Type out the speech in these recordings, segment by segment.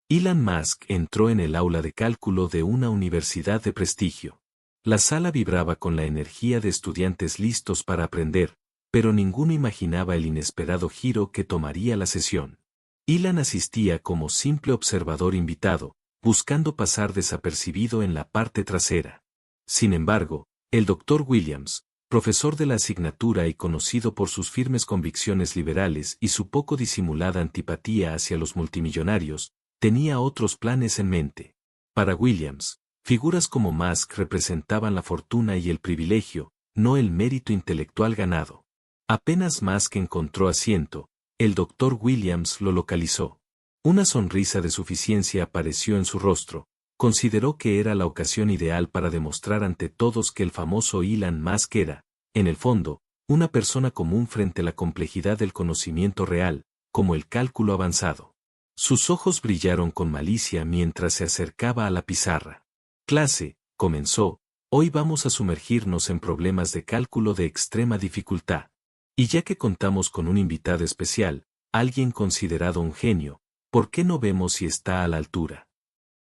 Elon Musk entró en el aula de cálculo de una universidad de prestigio. La sala vibraba con la energía de estudiantes listos para aprender, pero ninguno imaginaba el inesperado giro que tomaría la sesión. Elon asistía como simple observador invitado, buscando pasar desapercibido en la parte trasera. Sin embargo, el Dr. Williams, profesor de la asignatura y conocido por sus firmes convicciones liberales y su poco disimulada antipatía hacia los multimillonarios, tenía otros planes en mente. Para Williams, figuras como Musk representaban la fortuna y el privilegio, no el mérito intelectual ganado. Apenas Musk encontró asiento, el Dr. Williams lo localizó. Una sonrisa de suficiencia apareció en su rostro. Consideró que era la ocasión ideal para demostrar ante todos que el famoso Elon Musk era, en el fondo, una persona común frente a la complejidad del conocimiento real, como el cálculo avanzado. Sus ojos brillaron con malicia mientras se acercaba a la pizarra. Clase, comenzó, hoy vamos a sumergirnos en problemas de cálculo de extrema dificultad. Y ya que contamos con un invitado especial, alguien considerado un genio, ¿por qué no vemos si está a la altura?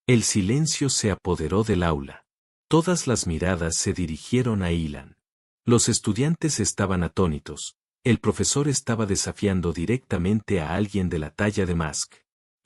El silencio se apoderó del aula. Todas las miradas se dirigieron a Elon. Los estudiantes estaban atónitos. El profesor estaba desafiando directamente a alguien de la talla de Musk.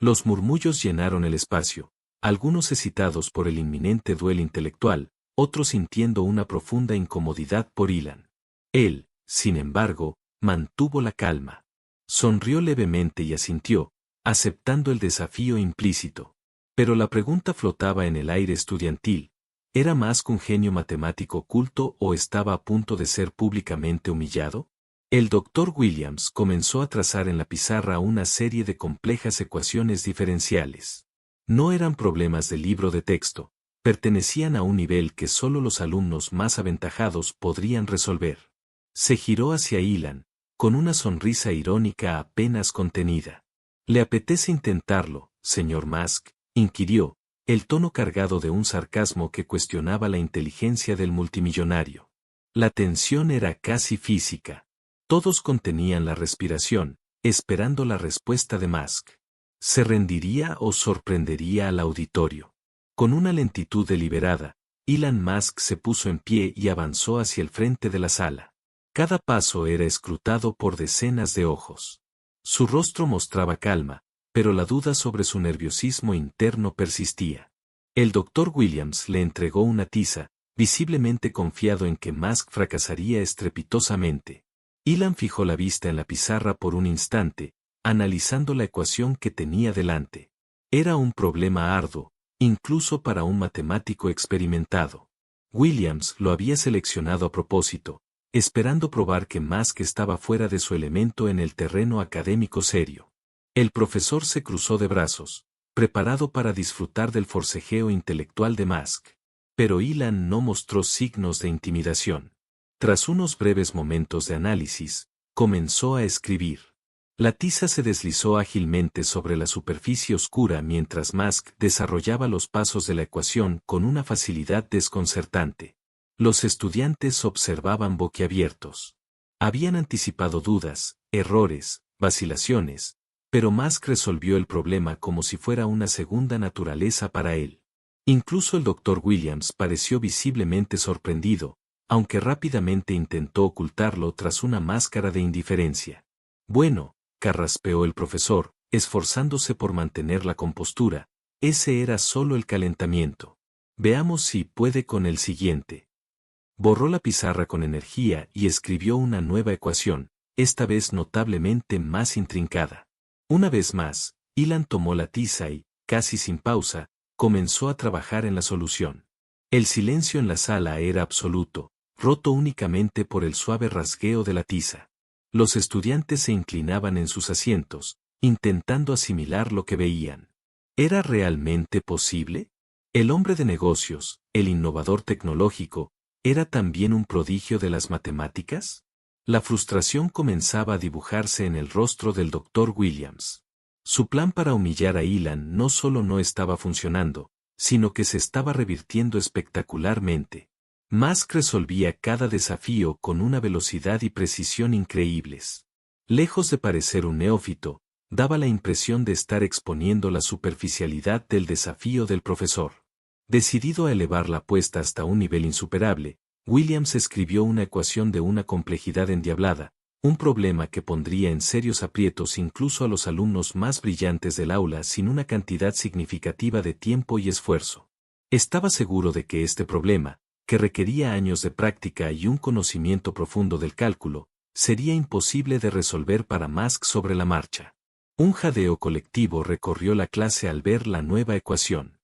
Los murmullos llenaron el espacio, algunos excitados por el inminente duelo intelectual, otros sintiendo una profunda incomodidad por Elon. Él, sin embargo, mantuvo la calma. Sonrió levemente y asintió, aceptando el desafío implícito. Pero la pregunta flotaba en el aire estudiantil. ¿Era Musk un genio matemático oculto o estaba a punto de ser públicamente humillado? El Dr. Williams comenzó a trazar en la pizarra una serie de complejas ecuaciones diferenciales. No eran problemas de libro de texto, pertenecían a un nivel que solo los alumnos más aventajados podrían resolver. Se giró hacia Elon, con una sonrisa irónica apenas contenida. ¿Le apetece intentarlo, señor Musk?, inquirió, el tono cargado de un sarcasmo que cuestionaba la inteligencia del multimillonario. La tensión era casi física. Todos contenían la respiración, esperando la respuesta de Musk. ¿Se rendiría o sorprendería al auditorio? Con una lentitud deliberada, Elon Musk se puso en pie y avanzó hacia el frente de la sala. Cada paso era escrutado por decenas de ojos. Su rostro mostraba calma, pero la duda sobre su nerviosismo interno persistía. El Dr. Williams le entregó una tiza, visiblemente confiado en que Musk fracasaría estrepitosamente. Elon fijó la vista en la pizarra por un instante, analizando la ecuación que tenía delante. Era un problema arduo, incluso para un matemático experimentado. Williams lo había seleccionado a propósito, esperando probar que Musk estaba fuera de su elemento en el terreno académico serio. El profesor se cruzó de brazos, preparado para disfrutar del forcejeo intelectual de Musk. Pero Elon no mostró signos de intimidación. Tras unos breves momentos de análisis, comenzó a escribir. La tiza se deslizó ágilmente sobre la superficie oscura mientras Musk desarrollaba los pasos de la ecuación con una facilidad desconcertante. Los estudiantes observaban boquiabiertos. Habían anticipado dudas, errores, vacilaciones, pero Musk resolvió el problema como si fuera una segunda naturaleza para él. Incluso el Dr. Williams pareció visiblemente sorprendido, aunque rápidamente intentó ocultarlo tras una máscara de indiferencia. Bueno, carraspeó el profesor, esforzándose por mantener la compostura, ese era solo el calentamiento. Veamos si puede con el siguiente. Borró la pizarra con energía y escribió una nueva ecuación, esta vez notablemente más intrincada. Una vez más, Elon tomó la tiza y, casi sin pausa, comenzó a trabajar en la solución. El silencio en la sala era absoluto, roto únicamente por el suave rasgueo de la tiza. Los estudiantes se inclinaban en sus asientos, intentando asimilar lo que veían. ¿Era realmente posible? El hombre de negocios, el innovador tecnológico, ¿era también un prodigio de las matemáticas? La frustración comenzaba a dibujarse en el rostro del Dr. Williams. Su plan para humillar a Elon no solo no estaba funcionando, sino que se estaba revirtiendo espectacularmente. Musk resolvía cada desafío con una velocidad y precisión increíbles. Lejos de parecer un neófito, daba la impresión de estar exponiendo la superficialidad del desafío del profesor. Decidido a elevar la apuesta hasta un nivel insuperable, Williams escribió una ecuación de una complejidad endiablada, un problema que pondría en serios aprietos incluso a los alumnos más brillantes del aula sin una cantidad significativa de tiempo y esfuerzo. Estaba seguro de que este problema, que requería años de práctica y un conocimiento profundo del cálculo, sería imposible de resolver para Musk sobre la marcha. Un jadeo colectivo recorrió la clase al ver la nueva ecuación.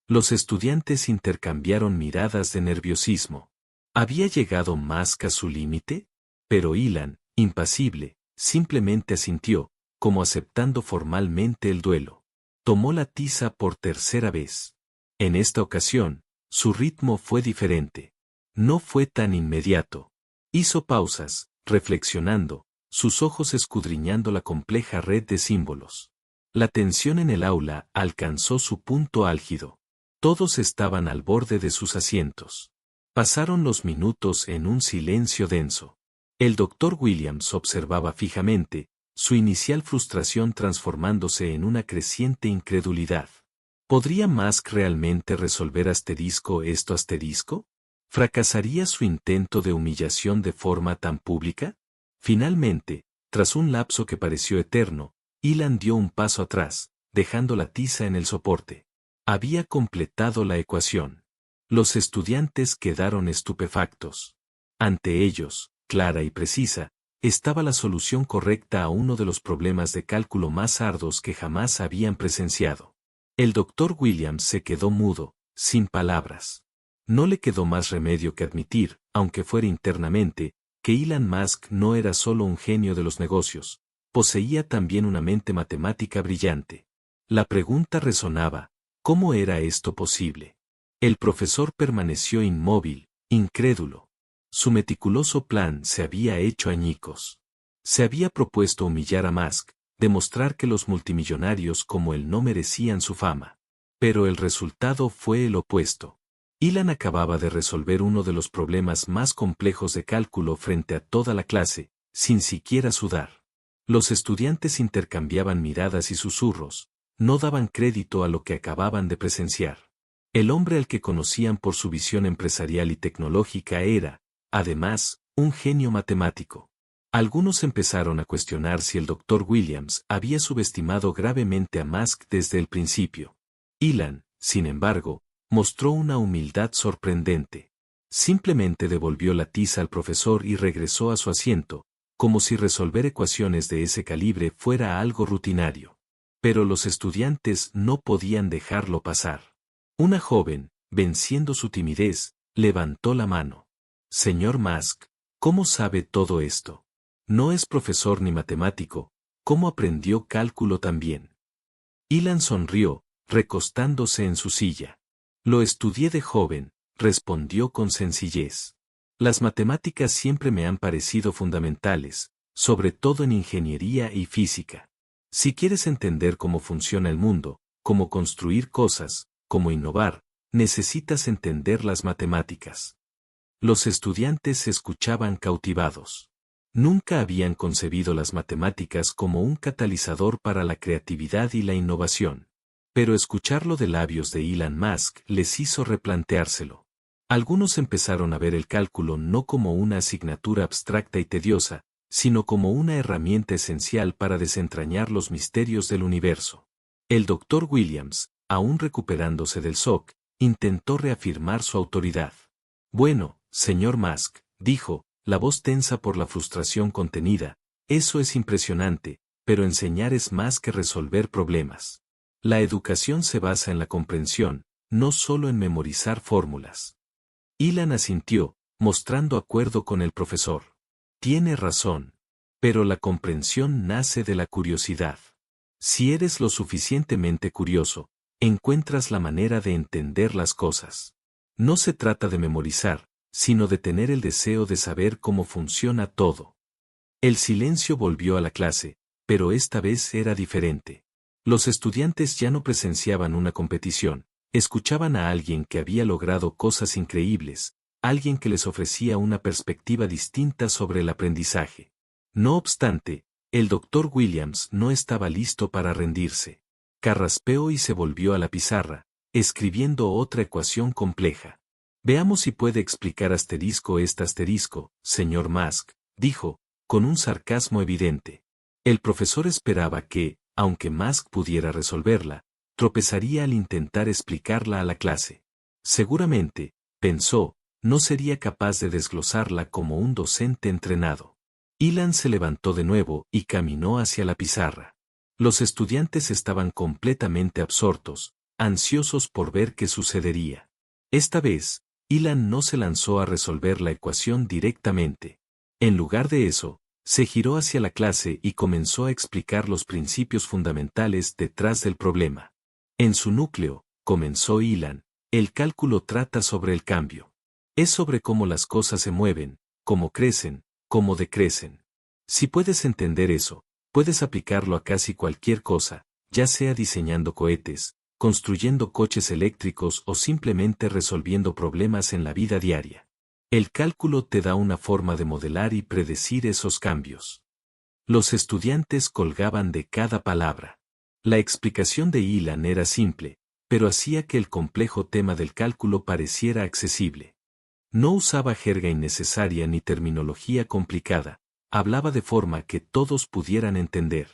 Los estudiantes intercambiaron miradas de nerviosismo. ¿Había llegado Musk a su límite? Pero Ilan, impasible, simplemente asintió, como aceptando formalmente el duelo. Tomó la tiza por tercera vez. En esta ocasión, su ritmo fue diferente. No fue tan inmediato. Hizo pausas, reflexionando, sus ojos escudriñando la compleja red de símbolos. La tensión en el aula alcanzó su punto álgido. Todos estaban al borde de sus asientos. Pasaron los minutos en un silencio denso. El doctor Williams observaba fijamente, su inicial frustración transformándose en una creciente incredulidad. ¿Podría Musk realmente resolver esto? ¿Fracasaría su intento de humillación de forma tan pública? Finalmente, tras un lapso que pareció eterno, Ilan dio un paso atrás, dejando la tiza en el soporte. Había completado la ecuación. Los estudiantes quedaron estupefactos. Ante ellos, clara y precisa, estaba la solución correcta a uno de los problemas de cálculo más arduos que jamás habían presenciado. El doctor Williams se quedó mudo, sin palabras. No le quedó más remedio que admitir, aunque fuera internamente, que Elon Musk no era solo un genio de los negocios, poseía también una mente matemática brillante. La pregunta resonaba, ¿cómo era esto posible? El profesor permaneció inmóvil, incrédulo. Su meticuloso plan se había hecho añicos. Se había propuesto humillar a Musk, demostrar que los multimillonarios como él no merecían su fama. Pero el resultado fue el opuesto. Elon acababa de resolver uno de los problemas más complejos de cálculo frente a toda la clase, sin siquiera sudar. Los estudiantes intercambiaban miradas y susurros, no daban crédito a lo que acababan de presenciar. El hombre al que conocían por su visión empresarial y tecnológica era, además, un genio matemático. Algunos empezaron a cuestionar si el Dr. Williams había subestimado gravemente a Musk desde el principio. Elon, sin embargo, mostró una humildad sorprendente. Simplemente devolvió la tiza al profesor y regresó a su asiento, como si resolver ecuaciones de ese calibre fuera algo rutinario. Pero los estudiantes no podían dejarlo pasar. Una joven, venciendo su timidez, levantó la mano. Señor Musk, ¿cómo sabe todo esto? No es profesor ni matemático, ¿cómo aprendió cálculo también? Elon sonrió, recostándose en su silla. Lo estudié de joven, respondió con sencillez. Las matemáticas siempre me han parecido fundamentales, sobre todo en ingeniería y física. Si quieres entender cómo funciona el mundo, cómo construir cosas, cómo innovar, necesitas entender las matemáticas. Los estudiantes escuchaban cautivados. Nunca habían concebido las matemáticas como un catalizador para la creatividad y la innovación. Pero escucharlo de labios de Elon Musk les hizo replanteárselo. Algunos empezaron a ver el cálculo no como una asignatura abstracta y tediosa, sino como una herramienta esencial para desentrañar los misterios del universo. El Dr. Williams, aún recuperándose del shock, intentó reafirmar su autoridad. Bueno, señor Musk, dijo, la voz tensa por la frustración contenida, eso es impresionante, pero enseñar es más que resolver problemas. La educación se basa en la comprensión, no solo en memorizar fórmulas. Elon asintió, mostrando acuerdo con el profesor. Tiene razón. Pero la comprensión nace de la curiosidad. Si eres lo suficientemente curioso, encuentras la manera de entender las cosas. No se trata de memorizar, sino de tener el deseo de saber cómo funciona todo. El silencio volvió a la clase, pero esta vez era diferente. Los estudiantes ya no presenciaban una competición, escuchaban a alguien que había logrado cosas increíbles, alguien que les ofrecía una perspectiva distinta sobre el aprendizaje. No obstante, El doctor Williams no estaba listo para rendirse. Carraspeó y se volvió a la pizarra, escribiendo otra ecuación compleja. Veamos si puede explicar esta señor Musk, dijo, con un sarcasmo evidente. El profesor esperaba que, aunque Musk pudiera resolverla, tropezaría al intentar explicarla a la clase. Seguramente, pensó, no sería capaz de desglosarla como un docente entrenado. Ilan se levantó de nuevo y caminó hacia la pizarra. Los estudiantes estaban completamente absortos, ansiosos por ver qué sucedería. Esta vez, Ilan no se lanzó a resolver la ecuación directamente. En lugar de eso, se giró hacia la clase y comenzó a explicar los principios fundamentales detrás del problema. En su núcleo, comenzó Ilan, el cálculo trata sobre el cambio. Es sobre cómo las cosas se mueven, cómo crecen, cómo decrecen. Si puedes entender eso, puedes aplicarlo a casi cualquier cosa, ya sea diseñando cohetes, construyendo coches eléctricos o simplemente resolviendo problemas en la vida diaria. El cálculo te da una forma de modelar y predecir esos cambios. Los estudiantes colgaban de cada palabra. La explicación de Ilan era simple, pero hacía que el complejo tema del cálculo pareciera accesible. No usaba jerga innecesaria ni terminología complicada, hablaba de forma que todos pudieran entender.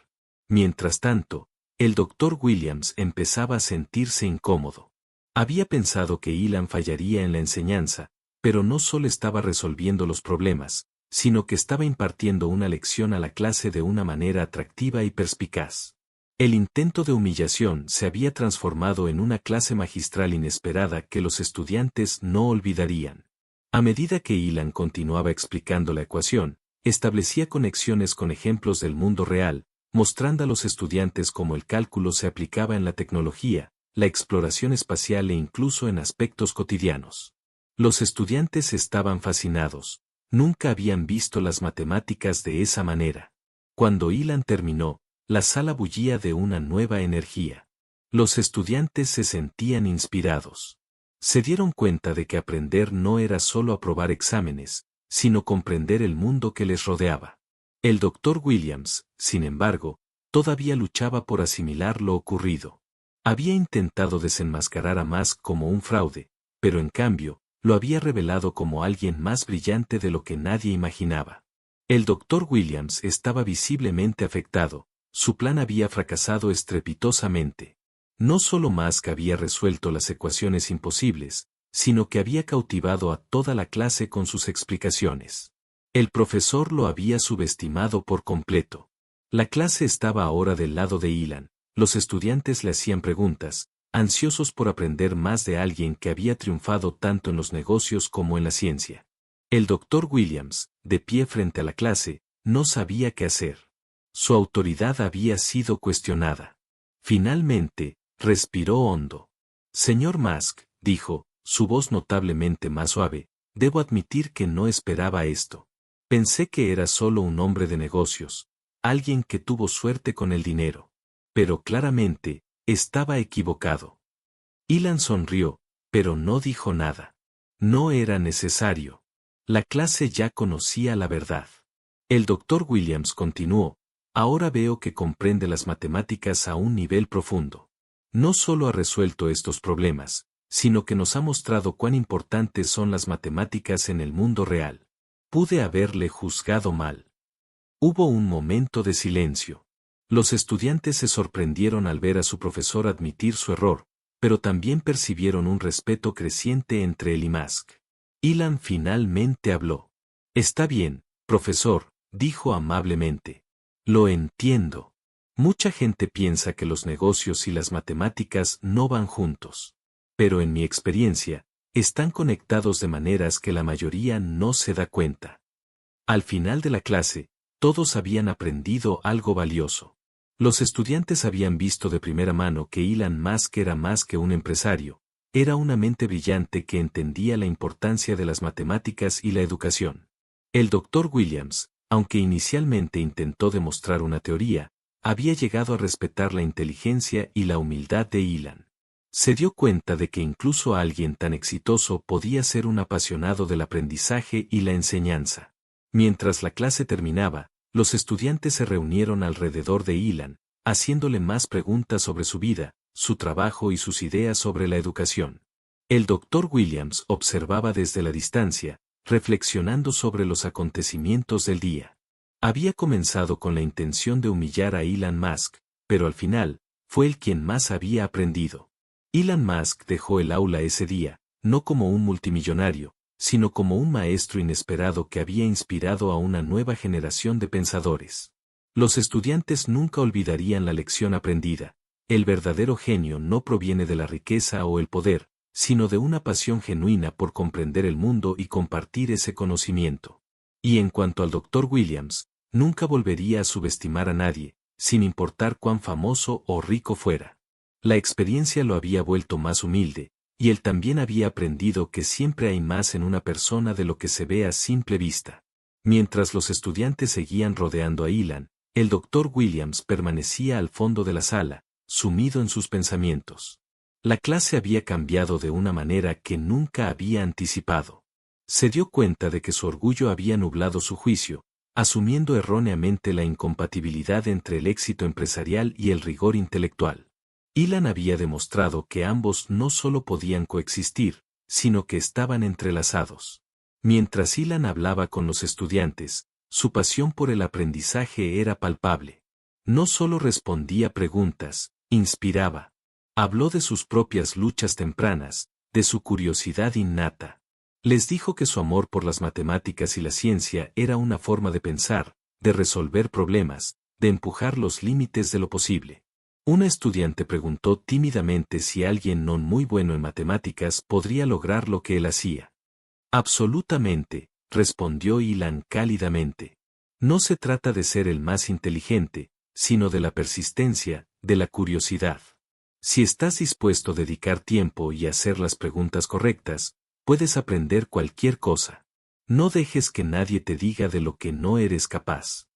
Mientras tanto, el doctor Williams empezaba a sentirse incómodo. Había pensado que Ilan fallaría en la enseñanza, pero no solo estaba resolviendo los problemas, sino que estaba impartiendo una lección a la clase de una manera atractiva y perspicaz. El intento de humillación se había transformado en una clase magistral inesperada que los estudiantes no olvidarían. A medida que Ilan continuaba explicando la ecuación, establecía conexiones con ejemplos del mundo real, mostrando a los estudiantes cómo el cálculo se aplicaba en la tecnología, la exploración espacial e incluso en aspectos cotidianos. Los estudiantes estaban fascinados, nunca habían visto las matemáticas de esa manera. Cuando Ilan terminó, la sala bullía de una nueva energía. Los estudiantes se sentían inspirados. Se dieron cuenta de que aprender no era solo aprobar exámenes, sino comprender el mundo que les rodeaba. El doctor Williams, sin embargo, todavía luchaba por asimilar lo ocurrido. Había intentado desenmascarar a Musk como un fraude, pero en cambio, lo había revelado como alguien más brillante de lo que nadie imaginaba. El doctor Williams estaba visiblemente afectado, su plan había fracasado estrepitosamente. No solo Musk había resuelto las ecuaciones imposibles, sino que había cautivado a toda la clase con sus explicaciones. El profesor lo había subestimado por completo. La clase estaba ahora del lado de Ilan, los estudiantes le hacían preguntas, ansiosos por aprender más de alguien que había triunfado tanto en los negocios como en la ciencia. El doctor Williams, de pie frente a la clase, no sabía qué hacer. Su autoridad había sido cuestionada. Finalmente, respiró hondo. Señor Musk, dijo, su voz notablemente más suave, debo admitir que no esperaba esto. Pensé que era solo un hombre de negocios, alguien que tuvo suerte con el dinero. Pero claramente, estaba equivocado. Ilan sonrió, pero no dijo nada. No era necesario. La clase ya conocía la verdad. El doctor Williams continuó, ahora veo que comprende las matemáticas a un nivel profundo. No solo ha resuelto estos problemas, sino que nos ha mostrado cuán importantes son las matemáticas en el mundo real. Pude haberle juzgado mal. Hubo un momento de silencio. Los estudiantes se sorprendieron al ver a su profesor admitir su error, pero también percibieron un respeto creciente entre él y Musk. Ilan finalmente habló. Está bien, profesor, dijo amablemente. Lo entiendo. Mucha gente piensa que los negocios y las matemáticas no van juntos. Pero en mi experiencia, están conectados de maneras que la mayoría no se da cuenta. Al final de la clase, todos habían aprendido algo valioso. Los estudiantes habían visto de primera mano que Elon Musk era más que un empresario, era una mente brillante que entendía la importancia de las matemáticas y la educación. El doctor Williams, aunque inicialmente intentó demostrar una teoría, había llegado a respetar la inteligencia y la humildad de Elon. Se dio cuenta de que incluso alguien tan exitoso podía ser un apasionado del aprendizaje y la enseñanza. Mientras la clase terminaba, los estudiantes se reunieron alrededor de Ilan, haciéndole más preguntas sobre su vida, su trabajo y sus ideas sobre la educación. El doctor Williams observaba desde la distancia, reflexionando sobre los acontecimientos del día. Había comenzado con la intención de humillar a Elon Musk, pero al final, fue él quien más había aprendido. Elon Musk dejó el aula ese día, no como un multimillonario, sino como un maestro inesperado que había inspirado a una nueva generación de pensadores. Los estudiantes nunca olvidarían la lección aprendida. El verdadero genio no proviene de la riqueza o el poder, sino de una pasión genuina por comprender el mundo y compartir ese conocimiento. Y en cuanto al Dr. Williams, nunca volvería a subestimar a nadie, sin importar cuán famoso o rico fuera. La experiencia lo había vuelto más humilde, y él también había aprendido que siempre hay más en una persona de lo que se ve a simple vista. Mientras los estudiantes seguían rodeando a Elon, el Dr. Williams permanecía al fondo de la sala, sumido en sus pensamientos. La clase había cambiado de una manera que nunca había anticipado. Se dio cuenta de que su orgullo había nublado su juicio, asumiendo erróneamente la incompatibilidad entre el éxito empresarial y el rigor intelectual. Elon había demostrado que ambos no solo podían coexistir, sino que estaban entrelazados. Mientras Elon hablaba con los estudiantes, su pasión por el aprendizaje era palpable. No solo respondía preguntas, inspiraba. Habló de sus propias luchas tempranas, de su curiosidad innata. Les dijo que su amor por las matemáticas y la ciencia era una forma de pensar, de resolver problemas, de empujar los límites de lo posible. Una estudiante preguntó tímidamente si alguien no muy bueno en matemáticas podría lograr lo que él hacía. Absolutamente, respondió Elon cálidamente. No se trata de ser el más inteligente, sino de la persistencia, de la curiosidad. Si estás dispuesto a dedicar tiempo y hacer las preguntas correctas, puedes aprender cualquier cosa. No dejes que nadie te diga de lo que no eres capaz.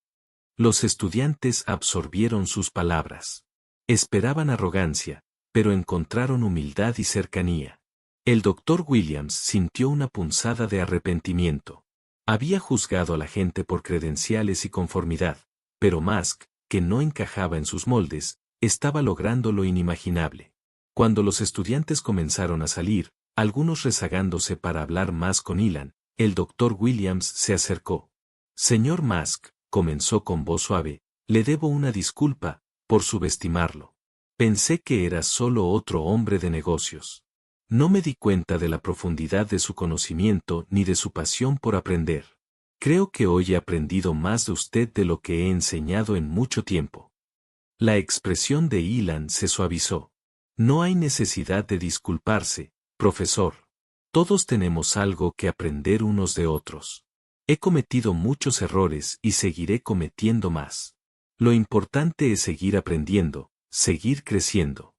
Los estudiantes absorbieron sus palabras. Esperaban arrogancia, pero encontraron humildad y cercanía. El Dr. Williams sintió una punzada de arrepentimiento. Había juzgado a la gente por credenciales y conformidad, pero Musk, que no encajaba en sus moldes, estaba logrando lo inimaginable. Cuando los estudiantes comenzaron a salir, algunos rezagándose para hablar más con Elon, el Dr. Williams se acercó. Señor Musk, comenzó con voz suave, le debo una disculpa, por subestimarlo. Pensé que era solo otro hombre de negocios. No me di cuenta de la profundidad de su conocimiento ni de su pasión por aprender. Creo que hoy he aprendido más de usted de lo que he enseñado en mucho tiempo. La expresión de Elon se suavizó. No hay necesidad de disculparse, profesor. Todos tenemos algo que aprender unos de otros. He cometido muchos errores y seguiré cometiendo más. Lo importante es seguir aprendiendo, seguir creciendo.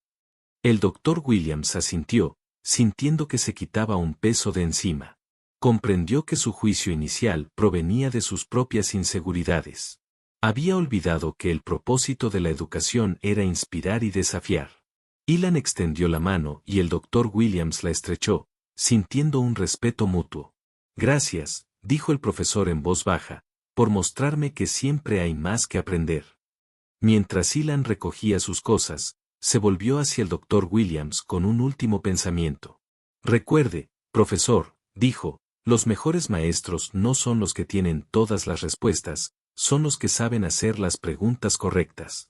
El Dr. Williams asintió, sintiendo que se quitaba un peso de encima. Comprendió que su juicio inicial provenía de sus propias inseguridades. Había olvidado que el propósito de la educación era inspirar y desafiar. Elon extendió la mano y el Dr. Williams la estrechó, sintiendo un respeto mutuo. Gracias, dijo el profesor en voz baja, por mostrarme que siempre hay más que aprender. Mientras Elon recogía sus cosas, se volvió hacia el Dr. Williams con un último pensamiento. Recuerde, profesor, dijo, los mejores maestros no son los que tienen todas las respuestas, son los que saben hacer las preguntas correctas.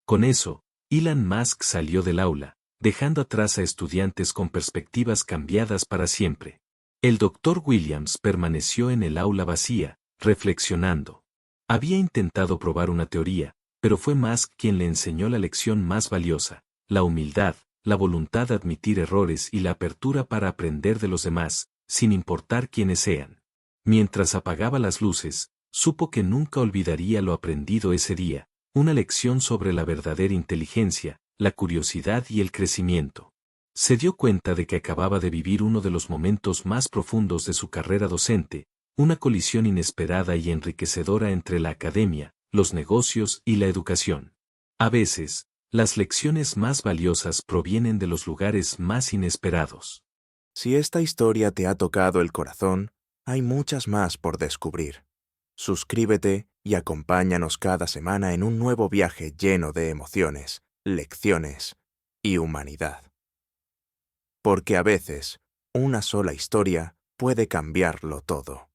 Con eso, Elon Musk salió del aula, dejando atrás a estudiantes con perspectivas cambiadas para siempre. El Dr. Williams permaneció en el aula vacía, reflexionando. Había intentado probar una teoría, pero fue Musk quien le enseñó la lección más valiosa, la humildad, la voluntad de admitir errores y la apertura para aprender de los demás, sin importar quiénes sean. Mientras apagaba las luces, supo que nunca olvidaría lo aprendido ese día, una lección sobre la verdadera inteligencia, la curiosidad y el crecimiento. Se dio cuenta de que acababa de vivir uno de los momentos más profundos de su carrera docente, una colisión inesperada y enriquecedora entre la academia, los negocios y la educación. A veces, las lecciones más valiosas provienen de los lugares más inesperados. Si esta historia te ha tocado el corazón, hay muchas más por descubrir. Suscríbete y acompáñanos cada semana en un nuevo viaje lleno de emociones, lecciones y humanidad. Porque a veces, una sola historia puede cambiarlo todo.